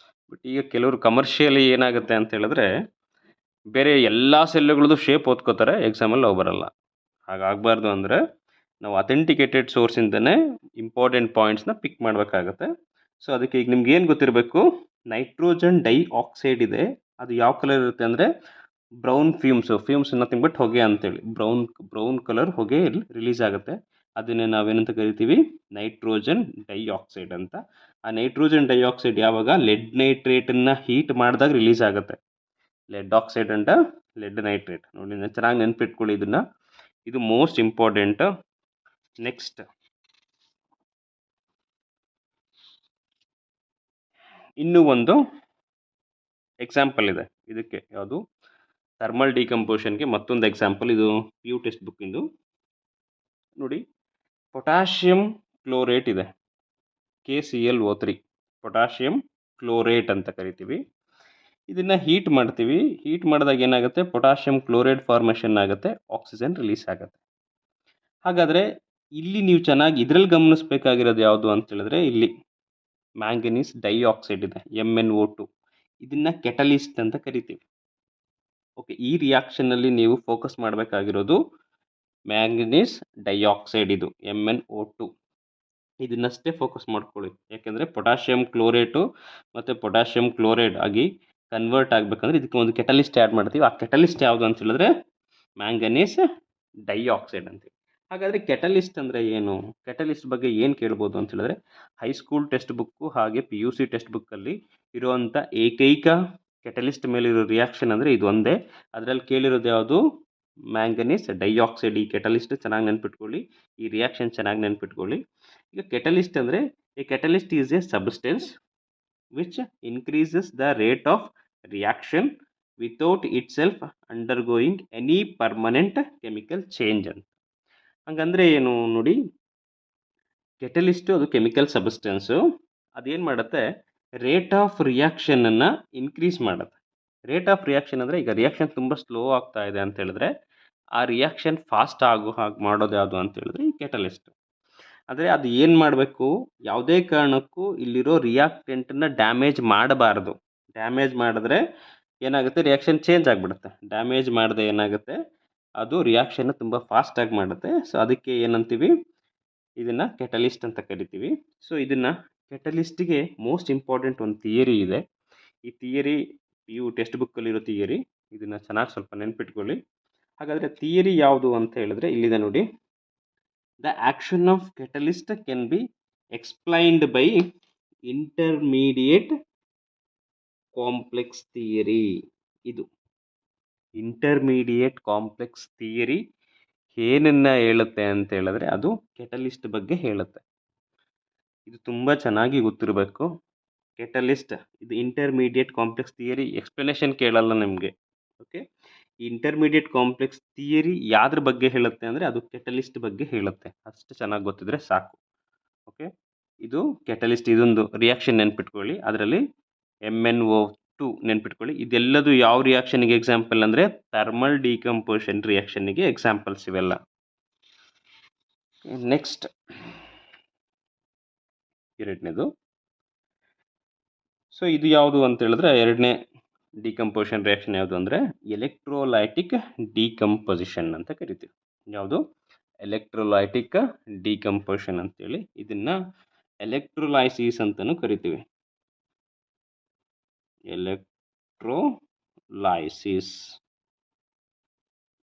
ಬಟ್ ಈಗ ಕೆಲವರು ಕಮರ್ಷಿಯಲಿ ಏನಾಗುತ್ತೆ ಅಂತ ಹೇಳಿದ್ರೆ, ಬೇರೆ ಎಲ್ಲ ಸೆಲ್ಲುಗಳದ್ದು ಶೇಪ್ ಓದ್ಕೋತಾರೆ, ಎಕ್ಸಾಮಲ್ಲಿ ಅವು ಬರಲ್ಲ. ಹಾಗಾಗಬಾರ್ದು ಅಂದರೆ ನಾವು ಅಥೆಂಟಿಕೇಟೆಡ್ ಸೋರ್ಸಿಂದನೇ ಇಂಪಾರ್ಟೆಂಟ್ ಪಾಯಿಂಟ್ಸ್ನ ಪಿಕ್ ಮಾಡಬೇಕಾಗತ್ತೆ. ಸೊ ಅದಕ್ಕೆ ಈಗ ನಿಮ್ಗೆ ಏನು ಗೊತ್ತಿರಬೇಕು, ನೈಟ್ರೋಜನ್ ಡೈಆಕ್ಸೈಡ್ ಇದೆ, ಅದು ಯಾವ ಕಲರ್ ಇರುತ್ತೆ ಅಂದರೆ ಬ್ರೌನ್ ಫ್ಯೂಮ್ಸ್ ನಥಿಂಗ್ ಬಟ್ ಹೊಗೆ ಅಂತೇಳಿ, ಬ್ರೌನ್ ಕಲರ್ ಹೊಗೆ ರಿಲೀಸ್ ಆಗುತ್ತೆ. ಅದನ್ನೇ ನಾವೇನಂತ ಕರಿತೀವಿ? ನೈಟ್ರೋಜನ್ ಡೈಆಕ್ಸೈಡ್ ಅಂತ. ಆ ನೈಟ್ರೋಜನ್ ಡೈಆಕ್ಸೈಡ್ ಯಾವಾಗ ಲೆಡ್ ನೈಟ್ರೇಟನ್ನು ಹೀಟ್ ಮಾಡಿದಾಗ ರಿಲೀಸ್ ಆಗುತ್ತೆ. Lead oxide and lead nitrate. ನೋಡಿ, ಚೆನ್ನಾಗಿ ನೆನ್ಪಿಟ್ಕೊಳ್ಳಿ ಇದನ್ನು, ಇದು ಮೋಸ್ಟ್ ಇಂಪಾರ್ಟೆಂಟ್. ನೆಕ್ಸ್ಟ್ ಇನ್ನೂ ಒಂದು ಎಕ್ಸಾಂಪಲ್ ಇದೆ ಇದಕ್ಕೆ. ಯಾವುದು? ಥರ್ಮಲ್ ಡಿಕಂಪೋಷನ್ಗೆ ಮತ್ತೊಂದು ಎಕ್ಸಾಂಪಲ್. ಇದು PU ಟೆಕ್ಸ್ಟ್ ಬುಕ್ಕಿಂದು. ನೋಡಿ, ಪೊಟ್ಯಾಷಿಯಂ ಕ್ಲೋರೇಟ್ ಇದೆ, KClO3, ಪೊಟ್ಯಾಷಿಯಂ ಕ್ಲೋರೇಟ್ ಅಂತ ಕರಿತೀವಿ. ಇದನ್ನು ಹೀಟ್ ಮಾಡ್ತೀವಿ. ಹೀಟ್ ಮಾಡಿದಾಗ ಏನಾಗುತ್ತೆ? ಪೊಟ್ಯಾಷಿಯಂ ಕ್ಲೋರೈಡ್ ಫಾರ್ಮೇಷನ್ ಆಗುತ್ತೆ, ಆಕ್ಸಿಜನ್ ರಿಲೀಸ್ ಆಗುತ್ತೆ. ಹಾಗಾದರೆ ಇಲ್ಲಿ ನೀವು ಚೆನ್ನಾಗಿ ಇದರಲ್ಲಿ ಗಮನಿಸಬೇಕಾಗಿರೋದು ಯಾವುದು ಅಂತ ಹೇಳಿದ್ರೆ, ಇಲ್ಲಿ ಮ್ಯಾಂಗನೀಸ್ ಡೈಆಕ್ಸೈಡ್ ಇದೆ, MnO2. ಇದನ್ನು ಕೆಟಲಿಸ್ಟ್ ಅಂತ ಕರಿತೀವಿ. ಓಕೆ, ಈ ರಿಯಾಕ್ಷನಲ್ಲಿ ನೀವು ಫೋಕಸ್ ಮಾಡಬೇಕಾಗಿರೋದು ಮ್ಯಾಂಗನೀಸ್ ಡೈಆಕ್ಸೈಡ್, ಇದು MnO2. ಇದನ್ನಷ್ಟೇ ಫೋಕಸ್ ಮಾಡ್ಕೊಳ್ಳಿ. ಯಾಕೆಂದರೆ ಪೊಟ್ಯಾಷಿಯಂ ಕ್ಲೋರೇಟು ಮತ್ತು ಪೊಟ್ಯಾಷಿಯಂ ಕ್ಲೋರೈಡ್ ಆಗಿ ಕನ್ವರ್ಟ್ ಆಗಬೇಕಂದ್ರೆ ಇದಕ್ಕೆ ಒಂದು ಕೆಟಲಿಸ್ಟ್ ಆ್ಯಡ್ ಮಾಡ್ತೀವಿ. ಆ ಕೆಟಲಿಸ್ಟ್ ಯಾವುದು ಅಂತ ಹೇಳಿದ್ರೆ ಮ್ಯಾಂಗನೀಸ್ ಡೈಆಕ್ಸೈಡ್ ಅಂತೀವಿ. ಹಾಗಾದರೆ ಕೆಟಲಿಸ್ಟ್ ಅಂದರೆ ಏನು? ಕೆಟಲಿಸ್ಟ್ ಬಗ್ಗೆ ಏನು ಕೇಳ್ಬೋದು ಅಂತ ಹೇಳಿದ್ರೆ, ಹೈಸ್ಕೂಲ್ ಟೆಕ್ಸ್ಟ್ ಬುಕ್ಕು ಹಾಗೆ PUC ಟೆಕ್ಸ್ಟ್ ಬುಕ್ಕಲ್ಲಿ ಇರುವಂಥ ಏಕೈಕ ಕೆಟಲಿಸ್ಟ್ ಮೇಲಿರೋ ರಿಯಾಕ್ಷನ್ ಅಂದರೆ ಇದು ಒಂದೇ. ಅದರಲ್ಲಿ ಕೇಳಿರೋದು ಯಾವುದು? Manganese dioxide. ಈ ಕೆಟಲಿಸ್ಟ್ ಚೆನ್ನಾಗಿ ನೆನ್ಪಿಟ್ಕೊಳ್ಳಿ, ಈ ರಿಯಾಕ್ಷನ್ ಚೆನ್ನಾಗಿ ನೆನ್ಪಿಟ್ಕೊಳ್ಳಿ. ಈಗ ಕೆಟಲಿಸ್ಟ್ ಅಂದರೆ, A catalyst is A substance which increases the rate of reaction without it self undergoing any permanent chemical change ಅಂತ. ಹಂಗಂದರೆ ಏನು ನೋಡಿ, ಕೆಟಲಿಸ್ಟು ಅದು ಕೆಮಿಕಲ್ ಸಬ್ಸ್ಟೆನ್ಸು, ಅದೇನು ಮಾಡುತ್ತೆ? ರೇಟ್ ಆಫ್ ರಿಯಾಕ್ಷನನ್ನು ಇನ್ಕ್ರೀಸ್ ಮಾಡುತ್ತೆ. ರೇಟ್ ಆಫ್ ರಿಯಾಕ್ಷನ್ ಅಂದರೆ, ಈಗ ರಿಯಾಕ್ಷನ್ ತುಂಬ ಸ್ಲೋ ಆಗ್ತಾ ಇದೆ ಅಂತ ಹೇಳಿದ್ರೆ, ಆ ರಿಯಾಕ್ಷನ್ ಫಾಸ್ಟ್ ಆಗೋ ಹಾಗೆ ಮಾಡೋದು ಯಾವುದು ಅಂತ ಹೇಳಿದ್ರೆ ಈ ಕೆಟಲಿಸ್ಟ್. ಆದರೆ ಅದು ಏನು ಮಾಡಬೇಕು? ಯಾವುದೇ ಕಾರಣಕ್ಕೂ ಇಲ್ಲಿರೋ ರಿಯಾಕ್ಟೆಂಟನ್ನು ಡ್ಯಾಮೇಜ್ ಮಾಡಬಾರ್ದು. ಡ್ಯಾಮೇಜ್ ಮಾಡಿದ್ರೆ ಏನಾಗುತ್ತೆ? ರಿಯಾಕ್ಷನ್ ಚೇಂಜ್ ಆಗಿಬಿಡುತ್ತೆ. ಡ್ಯಾಮೇಜ್ ಮಾಡದೆ ಏನಾಗುತ್ತೆ? ಅದು ರಿಯಾಕ್ಷನ್ನ ತುಂಬ ಫಾಸ್ಟಾಗಿ ಮಾಡುತ್ತೆ. ಸೊ ಅದಕ್ಕೆ ಏನಂತೀವಿ? ಇದನ್ನು ಕೆಟಲಿಸ್ಟ್ ಅಂತ ಕರಿತೀವಿ. ಸೊ ಇದನ್ನು ಕೆಟಲಿಸ್ಟಿಗೆ ಮೋಸ್ಟ್ ಇಂಪಾರ್ಟೆಂಟ್ ಒಂದು ಥಿಯರಿ ಇದೆ. ಈ ಥಿಯರಿ PU ಟೆಕ್ಸ್ಟ್ ಬುಕ್ಕಲ್ಲಿರೋ ಥಿಯರಿ. ಇದನ್ನು ಚೆನ್ನಾಗಿ ಸ್ವಲ್ಪ ನೆನ್ಪಿಟ್ಕೊಳ್ಳಿ. ಹಾಗಾದರೆ ಥಿಯರಿ ಯಾವುದು ಅಂತ ಹೇಳಿದ್ರೆ ಇಲ್ಲಿದೆ ನೋಡಿ. The action of catalyst can be explained by intermediate complex theory. ಇದು ಇಂಟರ್ಮೀಡಿಯೇಟ್ ಕಾಂಪ್ಲೆಕ್ಸ್ ಥಿಯರಿ ಏನನ್ನ ಹೇಳುತ್ತೆ ಅಂತ ಹೇಳಿದ್ರೆ, ಅದು ಕೆಟಲಿಸ್ಟ್ ಬಗ್ಗೆ ಹೇಳುತ್ತೆ. ಇದು ತುಂಬ ಚೆನ್ನಾಗಿ ಗೊತ್ತಿರಬೇಕು. ಕೆಟಲಿಸ್ಟ್ ಇದು ಇಂಟರ್ಮೀಡಿಯೇಟ್ ಕಾಂಪ್ಲೆಕ್ಸ್ ಥಿಯರಿ ಎಕ್ಸ್ಪ್ಲನೇಷನ್ ಕೇಳಲ್ಲ ನಿಮಗೆ. ಓಕೆ, ಇಂಟರ್ಮೀಡಿಯೇಟ್ ಕಾಂಪ್ಲೆಕ್ಸ್ ಥಿಯರಿ ಯಾವ್ದ್ರ ಬಗ್ಗೆ ಹೇಳುತ್ತೆ ಅಂದರೆ ಅದು ಕೆಟಲಿಸ್ಟ್ ಬಗ್ಗೆ ಹೇಳುತ್ತೆ. ಅಷ್ಟು ಚೆನ್ನಾಗಿ ಗೊತ್ತಿದ್ರೆ ಸಾಕು. ಓಕೆ, ಇದು ಕೆಟಲಿಸ್ಟ್, ಇದೊಂದು ರಿಯಾಕ್ಷನ್ ನೆನ್ಪಿಟ್ಕೊಳ್ಳಿ. ಅದರಲ್ಲಿ MnO2 ನೆನ್ಪಿಟ್ಕೊಳ್ಳಿ. ಇದೆಲ್ಲದು ಯಾವ ರಿಯಾಕ್ಷನ್ಗೆ ಎಕ್ಸಾಂಪಲ್ ಅಂದರೆ ಥರ್ಮಲ್ ಡಿಕಂಪೋಷನ್ ರಿಯಾಕ್ಷನ್ಗೆ ಎಕ್ಸಾಂಪಲ್ಸ್ ಇವೆಲ್ಲ. ನೆಕ್ಸ್ಟ್ ಎರಡನೇದು. ಸೊ ಇದು ಯಾವುದು ಅಂತ ಹೇಳಿದ್ರೆ ಎರಡನೇ ಡಿಕಂಪೋಷನ್ ರಿಯಾಕ್ಷನ್ ಯಾವುದು ಅಂದರೆ ಎಲೆಕ್ಟ್ರೋಲೈಟಿಕ್ ಡಿಕಂಪೋಸಿಷನ್ ಅಂತ ಕರಿತೀವಿ. ಯಾವುದು? ಎಲೆಕ್ಟ್ರೋಲೈಟಿಕ್ ಡಿಕಂಪೋಷನ್ ಅಂತೇಳಿ. ಇದನ್ನ ಎಲೆಕ್ಟ್ರೋಲೈಸಿಸ್ ಅಂತಲೂ ಕರಿತೀವಿ.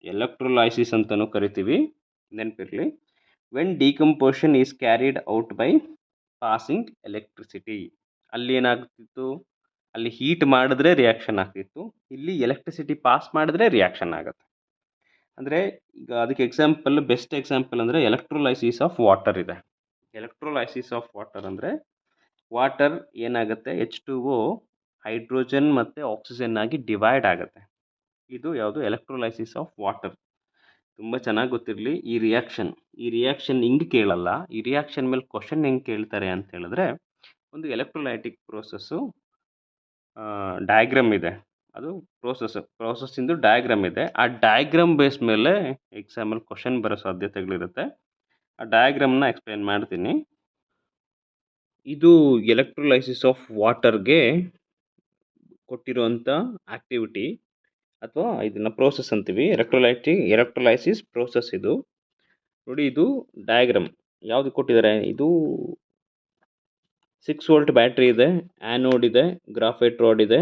ಎಲೆಕ್ಟ್ರೋಲೈಸಿಸ್ ಅಂತಲೂ ಕರಿತೀವಿ. ನೆನಪಿರಲಿ, when decomposition is carried out by passing electricity. ಅಲ್ಲಿ ಏನಾಗ್ತಿತ್ತು, ಅಲ್ಲಿ ಹೀಟ್ ಮಾಡಿದ್ರೆ ರಿಯಾಕ್ಷನ್ ಆಗ್ತಿತ್ತು, ಇಲ್ಲಿ ಎಲೆಕ್ಟ್ರಿಸಿಟಿ ಪಾಸ್ ಮಾಡಿದ್ರೆ ರಿಯಾಕ್ಷನ್ ಆಗುತ್ತೆ. ಅಂದರೆ ಈಗ ಅದಕ್ಕೆ ಎಕ್ಸಾಂಪಲ್, ಬೆಸ್ಟ್ ಎಕ್ಸಾಂಪಲ್ ಅಂದರೆ ಎಲೆಕ್ಟ್ರೋಲೈಸಿಸ್ ಆಫ್ ವಾಟರ್ ಇದೆ. ಎಲೆಕ್ಟ್ರೋಲೈಸಿಸ್ ಆಫ್ ವಾಟರ್ ಅಂದರೆ ವಾಟರ್ ಏನಾಗುತ್ತೆ, H2O ಹೈಡ್ರೋಜನ್ ಮತ್ತು ಆಕ್ಸಿಜನ್ ಆಗಿ ಡಿವೈಡ್ ಆಗುತ್ತೆ. ಇದು ಯಾವುದು? Electrolysis of water. ತುಂಬ ಚೆನ್ನಾಗಿ ಗೊತ್ತಿರಲಿ ಈ ರಿಯಾಕ್ಷನ್ ಹಿಂಗೆ ಕೇಳಲ್ಲ. ಈ ರಿಯಾಕ್ಷನ್ ಮೇಲೆ ಕ್ವಶನ್ ಹೆಂಗೆ ಕೇಳ್ತಾರೆ ಅಂತ ಹೇಳಿದ್ರೆ, ಒಂದು ಎಲೆಕ್ಟ್ರೋಲೈಟಿಕ್ ಪ್ರೋಸೆಸ್ಸು ಡಯಾಗ್ರಾಮ್ ಇದೆ, ಅದು ಪ್ರೋಸೆಸ್ಸಿಂದು ಡಯಾಗ್ರಾಮ್ ಇದೆ. ಆ ಡಯಾಗ್ರಾಮ್ ಬೇಸ್ ಮೇಲೆ ಎಕ್ಸಾಮಲ್ಲಿ ಕ್ವಶನ್ ಬರೋ ಸಾಧ್ಯತೆಗಳಿರುತ್ತೆ. ಆ ಡಯಾಗ್ರಾಮ್ನ ಎಕ್ಸ್ಪ್ಲೇನ್ ಮಾಡ್ತೀನಿ. ಇದು ಎಲೆಕ್ಟ್ರೋಲೈಸಿಸ್ ಆಫ್ ವಾಟರ್ಗೆ ಕೊಟ್ಟಿರುವಂಥ ಆಕ್ಟಿವಿಟಿ ಅಥವಾ ಇದನ್ನು ಪ್ರೋಸೆಸ್ ಅಂತೀವಿ. ಎಲೆಕ್ಟ್ರೋಲೈಸಿಸ್ ಪ್ರೋಸೆಸ್ ಇದು. ನೋಡಿ, ಇದು ಡಯಾಗ್ರಾಮ್ ಯಾವುದು ಕೊಟ್ಟಿದ್ದಾರೆ, ಇದು 6 ವೋಲ್ಟ್ ಬ್ಯಾಟ್ರಿ ಇದೆ, ಆ್ಯನೋಡ್ ಇದೆ, ಗ್ರಾಫೈಟ್ ರಾಡ್ ಇದೆ,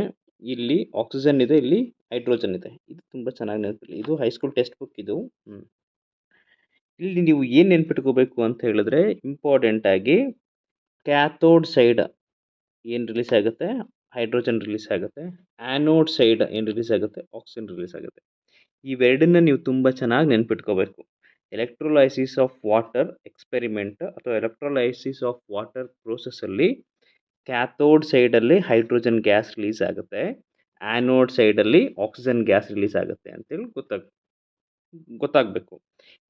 ಇಲ್ಲಿ ಆಕ್ಸಿಜನ್ ಇದೆ, ಇಲ್ಲಿ ಹೈಡ್ರೋಜನ್ ಇದೆ. ಇದು ತುಂಬ ಚೆನ್ನಾಗಿ ನೆನಪಿರಲಿ. ಇದು ಹೈಸ್ಕೂಲ್ ಟೆಕ್ಸ್ಟ್ ಬುಕ್ ಇದು. ಇಲ್ಲಿ ನೀವು ಏನು ನೆನ್ಪಿಟ್ಕೋಬೇಕು ಅಂತ ಹೇಳಿದ್ರೆ, ಇಂಪಾರ್ಟೆಂಟ್ ಆಗಿ ಕ್ಯಾಥೋಡ್ ಸೈಡ್ ಏನು ರಿಲೀಸ್ ಆಗುತ್ತೆ, ಹೈಡ್ರೋಜನ್ ರಿಲೀಸ್ ಆಗುತ್ತೆ. ಆ್ಯನೋಡ್ ಸೈಡ್ ಏನು ರಿಲೀಸ್ ಆಗುತ್ತೆ, ಆಕ್ಸಿಜನ್ ರಿಲೀಸ್ ಆಗುತ್ತೆ. ಇವೆರಡನ್ನ ನೀವು ತುಂಬ ಚೆನ್ನಾಗಿ ನೆನ್ಪಿಟ್ಕೋಬೇಕು. ಎಲೆಕ್ಟ್ರೋಲೈಸಿಸ್ ಆಫ್ ವಾಟರ್ ಎಕ್ಸ್ಪೆರಿಮೆಂಟ್ ಅಥವಾ ಎಲೆಕ್ಟ್ರೋಲೈಸಿಸ್ ಆಫ್ ವಾಟರ್ ಪ್ರೋಸೆಸ್ಸಲ್ಲಿ ಕ್ಯಾಥೋಡ್ ಸೈಡಲ್ಲಿ ಹೈಡ್ರೋಜನ್ ಗ್ಯಾಸ್ ರಿಲೀಸ್ ಆಗುತ್ತೆ, ಆ್ಯನೋಡ್ ಸೈಡಲ್ಲಿ ಆಕ್ಸಿಜನ್ ಗ್ಯಾಸ್ ರಿಲೀಸ್ ಆಗುತ್ತೆ ಅಂತೇಳಿ ಗೊತ್ತಾಗಬೇಕು.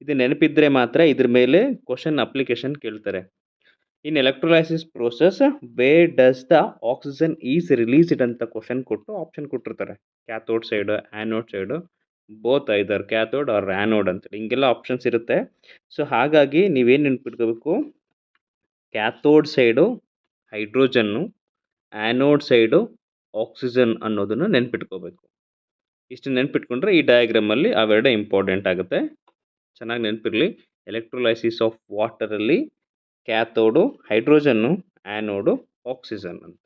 ಇದು ನೆನಪಿದ್ರೆ ಮಾತ್ರ ಇದ್ರ ಮೇಲೆ ಕ್ವಶನ್ ಅಪ್ಲಿಕೇಶನ್ ಕೇಳ್ತಾರೆ. In electrolysis process where does the oxygen is released ಅಂತ ಕ್ವಶನ್ ಕೊಟ್ಟು ಆಪ್ಷನ್ ಕೊಟ್ಟಿರ್ತಾರೆ. Cathode side, anode side, both either cathode or anode ಅಂತೇಳಿ ಹಿಂಗೆಲ್ಲ ಆಪ್ಷನ್ಸ್ ಇರುತ್ತೆ. ಸೊ ಹಾಗಾಗಿ ನೀವೇನು ನೆನ್ಪಿಟ್ಕೋಬೇಕು, cathode side hydrogen, anode side oxygen ಅನ್ನೋದನ್ನು ನೆನ್ಪಿಟ್ಕೋಬೇಕು. ಇಷ್ಟು ನೆನ್ಪಿಟ್ಕೊಂಡ್ರೆ ಈ ಡಯಾಗ್ರಾಮಲ್ಲಿ ಅವೆರಡೇ ಇಂಪಾರ್ಟೆಂಟ್ ಆಗುತ್ತೆ. ಚೆನ್ನಾಗಿ ನೆನಪಿರಲಿ. ಎಲೆಕ್ಟ್ರೋಲೈಸಿಸ್ ಆಫ್ ವಾಟರಲ್ಲಿ ಕ್ಯಾಥೋಡು ಹೈಡ್ರೋಜನ್ನು, ಆ್ಯನೋಡು ಆಕ್ಸಿಜನ್ ಅಂತ.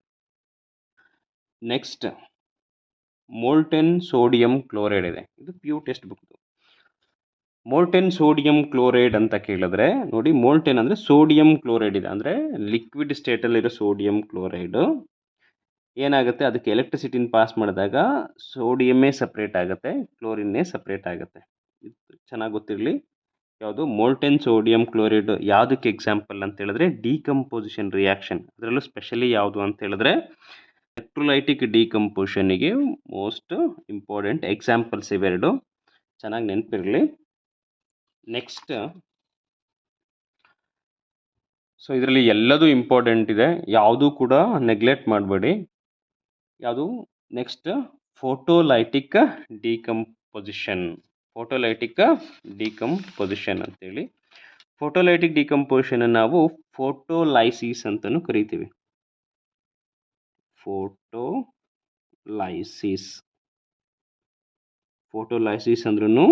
ನೆಕ್ಸ್ಟ್ ಮೋಲ್ಟೆನ್ ಸೋಡಿಯಂ ಕ್ಲೋರೈಡ್ ಇದೆ. ಇದು PU textbook. Molten sodium chloride ಅಂತ ಕೇಳಿದ್ರೆ ನೋಡಿ, ಮೋಲ್ಟೆನ್ ಅಂದರೆ ಸೋಡಿಯಂ ಕ್ಲೋರೈಡ್ ಇದೆ, ಅಂದರೆ ಲಿಕ್ವಿಡ್ ಸ್ಟೇಟಲ್ಲಿರೋ ಸೋಡಿಯಂ ಕ್ಲೋರೈಡು ಏನಾಗುತ್ತೆ, ಅದಕ್ಕೆ ಎಲೆಕ್ಟ್ರಿಸಿಟಿನ ಪಾಸ್ ಮಾಡಿದಾಗ ಸೋಡಿಯಮ್ಮೇ ಸಪ್ರೇಟ್ ಆಗುತ್ತೆ, ಕ್ಲೋರಿನ್ನೇ ಸಪ್ರೇಟ್ ಆಗುತ್ತೆ. ಇದು ಚೆನ್ನಾಗಿ ಗೊತ್ತಿರಲಿ. ಯಾವುದು? ಮೋಲ್ಟೆನ್ ಸೋಡಿಯಂ ಕ್ಲೋರೈಡ್ ಯಾವುದಕ್ಕೆ ಎಕ್ಸಾಂಪಲ್ ಅಂತ ಹೇಳಿದ್ರೆ ಡಿಕಂಪೋಸಿಷನ್ ರಿಯಾಕ್ಷನ್. ಅದರಲ್ಲೂ ಸ್ಪೆಷಲಿ ಯಾವುದು ಅಂತ ಹೇಳಿದ್ರೆ ಎಲೆಕ್ಟ್ರೋಲೈಟಿಕ್ ಡಿಕಂಪೋಷನ್ಗೆ ಮೋಸ್ಟ್ ಇಂಪಾರ್ಟೆಂಟ್ ಎಕ್ಸಾಂಪಲ್ಸ್ ಇವೆರಡು. ಚೆನ್ನಾಗಿ ನೆನಪಿರಲಿ. ನೆಕ್ಸ್ಟ್, ಸೊ ಇದರಲ್ಲಿ ಎಲ್ಲದೂ ಇಂಪಾರ್ಟೆಂಟ್ ಇದೆ, ಯಾವುದೂ ಕೂಡ ನೆಗ್ಲೆಕ್ಟ್ ಮಾಡಬೇಡಿ. ಯಾವುದು? Next photolytic decomposition. ಅಂತೇಳಿ. ಫೋಟೋಲೈಟಿಕ್ ಡಿಕಂಪೋಸಿಷನ್ ನಾವು ಫೋಟೋಲೈಸಿಸ್ ಅಂತಲೂ ಕರಿತೀವಿ. ಫೋಟೋಲೈಸಿಸ್ ಅಂದ್ರೂ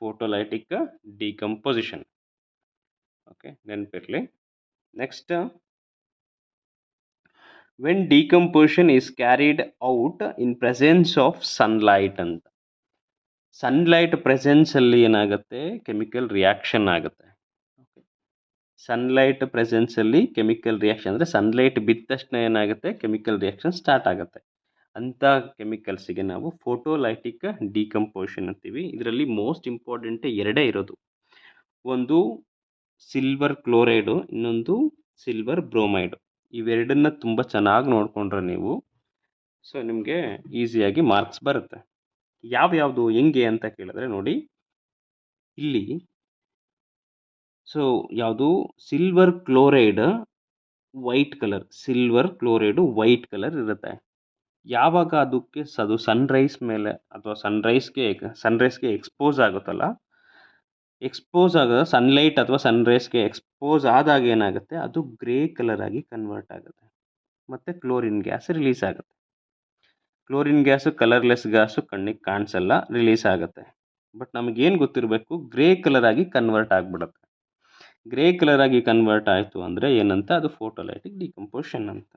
ಫೋಟೋಲೈಟಿಕ್ ಡಿಕಂಪೋಸಿಷನ್. ಓಕೆ, ನೆನಪಿರಲಿ. Next, when decomposition is carried out in presence of sunlight ಅಂತ. ಸನ್ಲೈಟ್ ಪ್ರೆಸೆನ್ಸಲ್ಲಿ ಏನಾಗುತ್ತೆ, ಕೆಮಿಕಲ್ ರಿಯಾಕ್ಷನ್ ಆಗುತ್ತೆ. ಸನ್ಲೈಟ್ ಪ್ರೆಸೆನ್ಸಲ್ಲಿ ಕೆಮಿಕಲ್ ರಿಯಾಕ್ಷನ್ ಅಂದರೆ ಸನ್ಲೈಟ್ ಬಿದ್ದ ತಕ್ಷಣ ಏನಾಗುತ್ತೆ, ಕೆಮಿಕಲ್ ರಿಯಾಕ್ಷನ್ ಸ್ಟಾರ್ಟ್ ಆಗುತ್ತೆ. ಅಂಥ ಕೆಮಿಕಲ್ಸಿಗೆ ನಾವು ಫೋಟೋಲೈಟಿಕ್ ಡಿಕಂಪೋಸಿಷನ್ ಅಂತೀವಿ. ಇದರಲ್ಲಿ ಮೋಸ್ಟ್ ಇಂಪಾರ್ಟೆಂಟ್ ಎರಡೇ ಇರೋದು, ಒಂದು ಸಿಲ್ವರ್ ಕ್ಲೋರೈಡು, ಇನ್ನೊಂದು ಸಿಲ್ವರ್ ಬ್ರೋಮೈಡ್. ಇವೆರಡನ್ನ ತುಂಬ ಚೆನ್ನಾಗಿ ನೋಡಿಕೊಂಡ್ರೆ ನೀವು, ಸೊ ನಿಮಗೆ ಈಸಿಯಾಗಿ ಮಾರ್ಕ್ಸ್ ಬರುತ್ತೆ. ಯಾವ್ಯಾವುದು ಹೆಂಗೆ ಅಂತ ಕೇಳಿದ್ರೆ ನೋಡಿ, ಇಲ್ಲಿ ಸೊ ಯಾವುದು silver chloride white colour, silver chloride white colour ಇರುತ್ತೆ. ಯಾವಾಗ ಅದಕ್ಕೆ ಅದು ಸನ್ರೈಸ್ ಮೇಲೆ ಅಥವಾ ಸನ್ರೈಸ್ಗೆ ಎಕ್ಸ್ಪೋಸ್ ಆಗುತ್ತಲ್ಲ, ಎಕ್ಸ್ಪೋಸ್ ಆಗ ಸನ್ಲೈಟ್ ಅಥವಾ ಸನ್ರೈಸ್ಗೆ ಎಕ್ಸ್ಪೋಸ್ ಆದಾಗ ಏನಾಗುತ್ತೆ, ಅದು ಗ್ರೇ ಕಲರ್ ಆಗಿ ಕನ್ವರ್ಟ್ ಆಗುತ್ತೆ ಮತ್ತು ಕ್ಲೋರಿನ್ ಗ್ಯಾಸ್ ರಿಲೀಸ್ ಆಗುತ್ತೆ. ಕ್ಲೋರಿನ್ ಗ್ಯಾಸು ಕಲರ್ಲೆಸ್ ಗ್ಯಾಸು ಕಣ್ಣಿಗೆ ಕಾಣಿಸಲ್ಲ, ರಿಲೀಸ್ ಆಗುತ್ತೆ. ಬಟ್ ನಮಗೇನು ಗೊತ್ತಿರಬೇಕು, ಗ್ರೇ ಕಲರ್ ಆಗಿ ಕನ್ವರ್ಟ್ ಆಗಿಬಿಡುತ್ತೆ. ಗ್ರೇ ಕಲರ್ ಆಗಿ ಕನ್ವರ್ಟ್ ಆಯಿತು ಅಂದರೆ ಏನಂತ, ಅದು ಫೋಟೋಲೈಟಿಕ್ ಡಿಕಂಪೋಷನ್ ಅಂತ.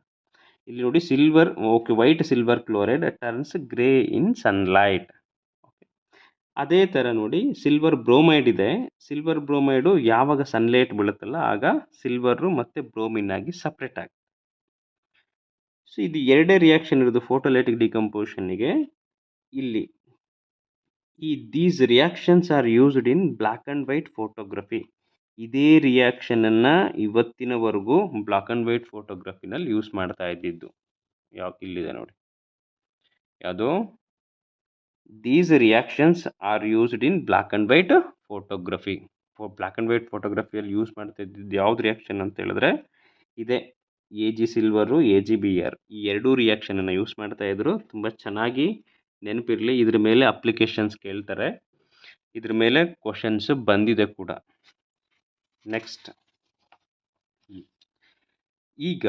ಇಲ್ಲಿ ನೋಡಿ silver, okay, white silver chloride turns grey in sunlight. Okay, ಅದೇ ಥರ ನೋಡಿ ಸಿಲ್ವರ್ ಬ್ರೋಮೈಡ್ ಇದೆ. ಸಿಲ್ವರ್ ಬ್ರೋಮೈಡು ಯಾವಾಗ ಸನ್ಲೈಟ್ ಬೀಳುತ್ತಲ್ಲ ಆಗ ಸಿಲ್ವರು ಮತ್ತು ಬ್ರೋಮಿನ್ ಆಗಿ ಸಪ್ರೇಟ್ ಆಗುತ್ತೆ. ಸೊ ಇದು ಎರಡೇ ರಿಯಾಕ್ಷನ್ ಇರೋದು ಫೋಟೋಲೈಟಿಕ್ ಡಿಕಂಪೋಷನ್ನಿಗೆ. ಇಲ್ಲಿ these reactions are used in black and white photography. ಇದೇ ರಿಯಾಕ್ಷನನ್ನು ಇವತ್ತಿನವರೆಗೂ ಬ್ಲ್ಯಾಕ್ ಆ್ಯಂಡ್ ವೈಟ್ ಫೋಟೋಗ್ರಫಿನಲ್ಲಿ ಯೂಸ್ ಮಾಡ್ತಾ ಇದ್ದಿದ್ದು. ಇಲ್ಲಿದೆ ನೋಡಿ, ಯಾವುದು, these reactions are used in black and white photography. Black and white ಫೋಟೋಗ್ರಫಿಯಲ್ಲಿ ಯೂಸ್ ಮಾಡ್ತಾ ಇದ್ದಿದ್ದು ಯಾವ್ದು ರಿಯಾಕ್ಷನ್ ಅಂತ ಹೇಳಿದ್ರೆ ಇದೆ, AG ಸಿಲ್ವರು, AgBr, ಈ ಎರಡೂ ರಿಯಾಕ್ಷನನ್ನು ಯೂಸ್ ಮಾಡ್ತಾ ಇದ್ರು. ತುಂಬ ಚೆನ್ನಾಗಿ ನೆನಪಿರಲಿ, ಇದ್ರ ಮೇಲೆ ಅಪ್ಲಿಕೇಶನ್ಸ್ ಕೇಳ್ತಾರೆ, ಇದ್ರ ಮೇಲೆ ಕ್ವಶನ್ಸ್ ಬಂದಿದೆ ಕೂಡ. ನೆಕ್ಸ್ಟ್, ಈಗ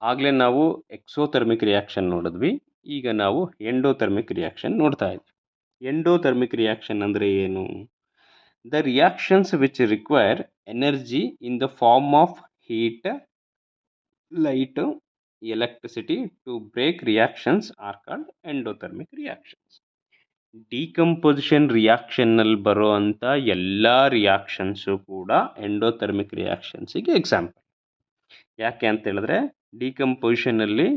ಆಗಲೇ ನಾವು ಎಕ್ಸೋಥರ್ಮಿಕ್ ರಿಯಾಕ್ಷನ್ ನೋಡಿದ್ವಿ, ಈಗ ನಾವು ಎಂಡೋಥರ್ಮಿಕ್ ರಿಯಾಕ್ಷನ್ ನೋಡ್ತಾ ಇದ್ವಿ. ಎಂಡೋಥರ್ಮಿಕ್ ರಿಯಾಕ್ಷನ್ ಅಂದರೆ ಏನು? The reactions which require energy in the form of heat, light, electricity to break reactions are called endothermic reactions. Decomposition ರಿಯಾಕ್ಷನ್ನಲ್ಲಿ ಬರೋ ಅಂಥ ಎಲ್ಲ ರಿಯಾಕ್ಷನ್ಸು ಕೂಡ ಎಂಡೋಥರ್ಮಿಕ್ ರಿಯಾಕ್ಷನ್ಸಿಗೆ ಎಕ್ಸಾಂಪಲ್. ಯಾಕೆ ಅಂತ ಹೇಳಿದ್ರೆ ಡಿಕಂಪೋಸಿಷನಲ್ಲಿ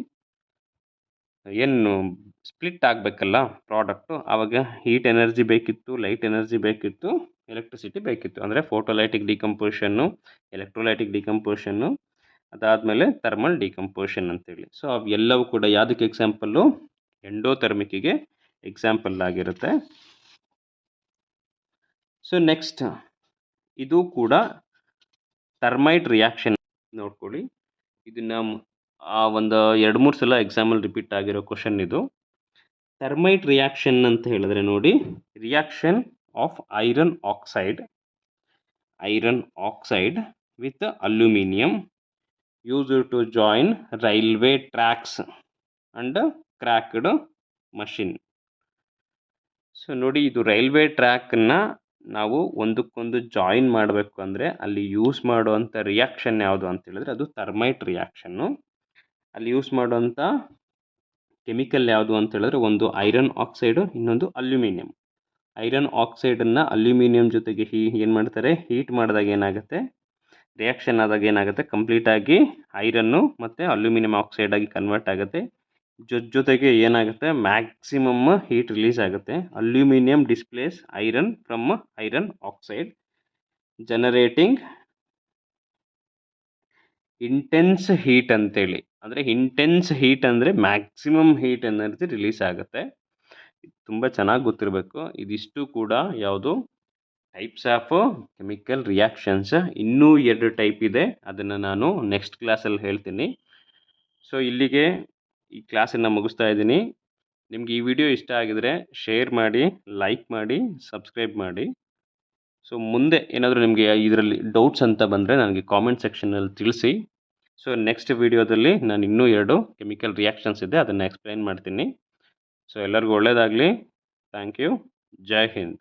ಏನು ಸ್ಪ್ಲಿಟ್ ಆಗಬೇಕಲ್ಲ ಪ್ರಾಡಕ್ಟು, ಆವಾಗ ಹೀಟ್ ಎನರ್ಜಿ ಬೇಕಿತ್ತು, ಲೈಟ್ ಎನರ್ಜಿ ಬೇಕಿತ್ತು, ಎಲೆಕ್ಟ್ರಿಸಿಟಿ ಬೇಕಿತ್ತು. ಅಂದರೆ ಫೋಟೋಲೈಟಿಕ್ ಡಿಕಂಪೋಸಿಷನ್ನು, ಎಲೆಕ್ಟ್ರೋಲೈಟಿಕ್ ಡಿಕಂಪೋಸಿಷನ್ನು, ಅದಾದಮೇಲೆ ಥರ್ಮಲ್ ಡಿಕಂಪೋಸಿಷನ್ ಅಂತೇಳಿ. ಸೊ ಅವೆಲ್ಲವೂ ಕೂಡ ಯಾವುದಕ್ಕೆ ಎಕ್ಸಾಂಪಲ್ಲು? ಎಂಡೋಥರ್ಮಿಕ್ಕಿಗೆ ಎಕ್ಸಾಂಪಲ್ ಆಗಿರುತ್ತೆ. ಸೊ ನೆಕ್ಸ್ಟ್, ಇದು ಕೂಡ ಥರ್ಮೈಟ್ ರಿಯಾಕ್ಷನ್ ನೋಡ್ಕೊಳ್ಳಿ. ಇದನ್ನು ಒಂದು 2-3 ಸಲ ಎಕ್ಸಾಮಲ್ಲಿ ರಿಪೀಟ್ ಆಗಿರೋ ಕ್ವಶನ್ ಇದು. ಥರ್ಮೈಟ್ ರಿಯಾಕ್ಷನ್ ಅಂತ ಹೇಳಿದ್ರೆ ನೋಡಿ, reaction of iron oxide with aluminium used to join railway tracks and cracked machine. So ನೋಡಿ, ಇದು ರೈಲ್ವೆ ಟ್ರ್ಯಾಕನ್ನು ನಾವು ಒಂದಕ್ಕೊಂದು ಜಾಯಿನ್ ಮಾಡಬೇಕು ಅಂದರೆ ಅಲ್ಲಿ ಯೂಸ್ ಮಾಡುವಂಥ ರಿಯಾಕ್ಷನ್ ಯಾವುದು ಅಂತ ಹೇಳಿದ್ರೆ ಅದು ಥರ್ಮೈಟ್ ರಿಯಾಕ್ಷನ್ನು. ಅಲ್ಲಿ ಯೂಸ್ ಮಾಡುವಂಥ ಕೆಮಿಕಲ್ ಯಾವುದು ಅಂತ ಹೇಳಿದ್ರೆ ಒಂದು ಐರನ್ ಆಕ್ಸೈಡು, ಇನ್ನೊಂದು ಅಲ್ಯೂಮಿನಿಯಂ. ಐರನ್ ಆಕ್ಸೈಡನ್ನು ಅಲ್ಯೂಮಿನಿಯಂ ಜೊತೆಗೆ ಏನು ಮಾಡ್ತಾರೆ, ಹೀಟ್ ಮಾಡಿದಾಗ ಏನಾಗುತ್ತೆ, ರಿಯಾಕ್ಷನ್ ಆದಾಗ ಏನಾಗುತ್ತೆ, ಕಂಪ್ಲೀಟಾಗಿ ಐರನ್ನು ಮತ್ತು ಅಲ್ಯೂಮಿನಿಯಂ ಆಕ್ಸೈಡ್ ಆಗಿ ಕನ್ವರ್ಟ್ ಆಗುತ್ತೆ. ಜೊತೆಗೆ ಏನಾಗುತ್ತೆ, ಮ್ಯಾಕ್ಸಿಮಮ್ ಹೀಟ್ ರಿಲೀಸ್ ಆಗುತ್ತೆ. Aluminium displace iron from iron oxide, generating intense heat ಅಂತೇಳಿ. ಅಂದರೆ ಇಂಟೆನ್ಸ್ ಹೀಟ್ ಅಂದರೆ ಮ್ಯಾಕ್ಸಿಮಮ್ ಹೀಟ್ ಎನರ್ಜಿ ರಿಲೀಸ್ ಆಗುತ್ತೆ. ತುಂಬ ಚೆನ್ನಾಗಿ ಗೊತ್ತಿರಬೇಕು. ಇದಿಷ್ಟು ಕೂಡ ಯಾವುದು ಟೈಪ್ಸ್ ಆಫ್ ಕೆಮಿಕಲ್ ರಿಯಾಕ್ಷನ್ಸ್. ಇನ್ನೂ 2 ಟೈಪ್ ಇದೆ, ಅದನ್ನು ನಾನು ನೆಕ್ಸ್ಟ್ ಕ್ಲಾಸಲ್ಲಿ ಹೇಳ್ತೀನಿ. ಸೊ ಇಲ್ಲಿಗೆ ಈ ಕ್ಲಾಸನ್ನು ಮುಗಿಸ್ತಾ ಇದ್ದೀನಿ. ನಿಮ್ಗೆ ಈ ವಿಡಿಯೋ ಇಷ್ಟ ಆಗಿದರೆ ಶೇರ್ ಮಾಡಿ, ಲೈಕ್ ಮಾಡಿ, ಸಬ್ಸ್ಕ್ರೈಬ್ ಮಾಡಿ. ಸೊ ಮುಂದೆ ಏನಾದರೂ ನಿಮಗೆ ಇದರಲ್ಲಿ ಡೌಟ್ಸ್ ಅಂತ ಬಂದರೆ ನನಗೆ ಕಾಮೆಂಟ್ ಸೆಕ್ಷನಲ್ಲಿ ತಿಳಿಸಿ. ಸೊ ನೆಕ್ಸ್ಟ್ ವಿಡಿಯೋದಲ್ಲಿ ನಾನು ಇನ್ನೂ 2 ಕೆಮಿಕಲ್ ರಿಯಾಕ್ಷನ್ಸ್ ಇದೆ, ಅದನ್ನು ಎಕ್ಸ್ಪ್ಲೈನ್ ಮಾಡ್ತೀನಿ. ಸೊ ಎಲ್ಲರಿಗೂ ಒಳ್ಳೆಯದಾಗಲಿ. Thank you. ಜೈ ಹಿಂದ್.